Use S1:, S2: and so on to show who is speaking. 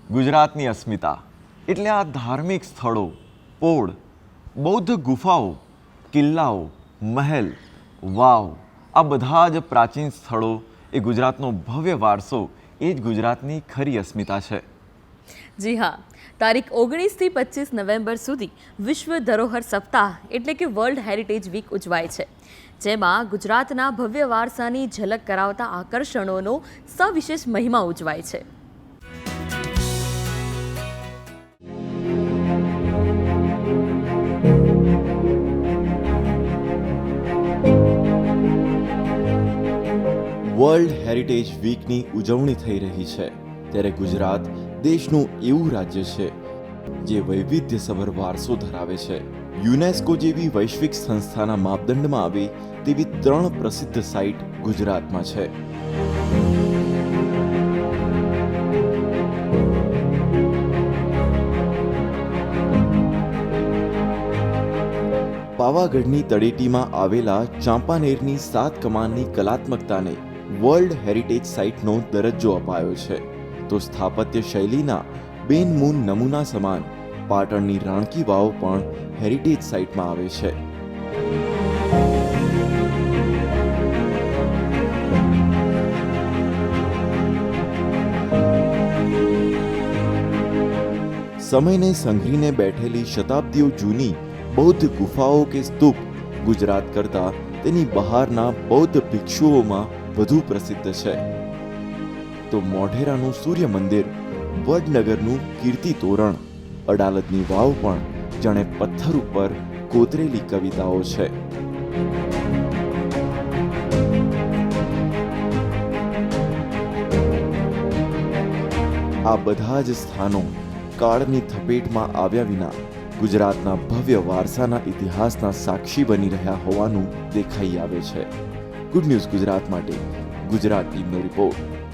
S1: ગુજરાતની અસ્મિતા એટલે આ ધાર્મિક સ્થળો, પોળ, બૌદ્ધ ગુફાઓ, કિલ્લાઓ, મહેલ, વાવ, આ બધા જ પ્રાચીન સ્થળો એ ગુજરાતનો ભવ્ય વારસો, એ જ ગુજરાતની ખરી અસ્મિતા છે.
S2: જી હા, તારીખ 19થી 25 નવેમ્બર સુધી વિશ્વ ધરોહર સપ્તાહ એટલે કે વર્લ્ડ હેરિટેજ વીક ઉજવાય છે, જેમાં ગુજરાતના ભવ્ય વારસાની ઝલક કરાવતા આકર્ષણોનો સવિશેષ મહિમા ઉજવાય છે.
S1: વર્લ્ડ હેરિટેજ વીકની ઉજવણી થઈ રહી છે, ત્યારે ગુજરાત દેશનું એવું રાજ્ય છે જે વૈવિધ્યસભર વારસો ધરાવે છે. યુનેસ્કો જેવી વૈશ્વિક સંસ્થાના માપદંડમાં આવે તેવી 3 પ્રસિદ્ધ સાઇટ ગુજરાતમાં છે. પાવાગઢની તળેટીમાં આવેલા ચાંપાનેરની 7 કમાનની કલાત્મકતાને વર્લ્ડ હેરિટેજ સાઇટનો દરજ્જો અપાયો છે, તો સ્થાપત્ય શૈલીના બેનમૂન નમૂના સમાન પાટણની રાણકી વાવ પણ હેરિટેજ સાઇટમાં આવે છે. સમયને સંઘરીને બેઠેલી શતાબ્દીઓ જૂની બૌદ્ધ ગુફાઓ કે સ્તૂપ ગુજરાત કરતા તેની બહારના બૌદ્ધ ભિક્ષુઓમાં વધુ પ્રસિદ્ધ છે. તો મોઢેરાનું સૂર્ય મંદિર, વડનગરનું કીર્તિ તોરણ, અડાલજની વાવ પણ જાણે પથ્થર ઉપર કોતરેલી કવિતાઓ છે. આ બધા જ સ્થાનો કાળની થપેટમાં આવ્યા વિના ગુજરાતના ભવ્ય વારસાના ઇતિહાસના સાક્ષી બની રહ્યા હોવાનું દેખાઈ આવે છે. ગુડ ન્યૂઝ ગુજરાત માટે ગુજરાત ટીમનો રિપોર્ટ.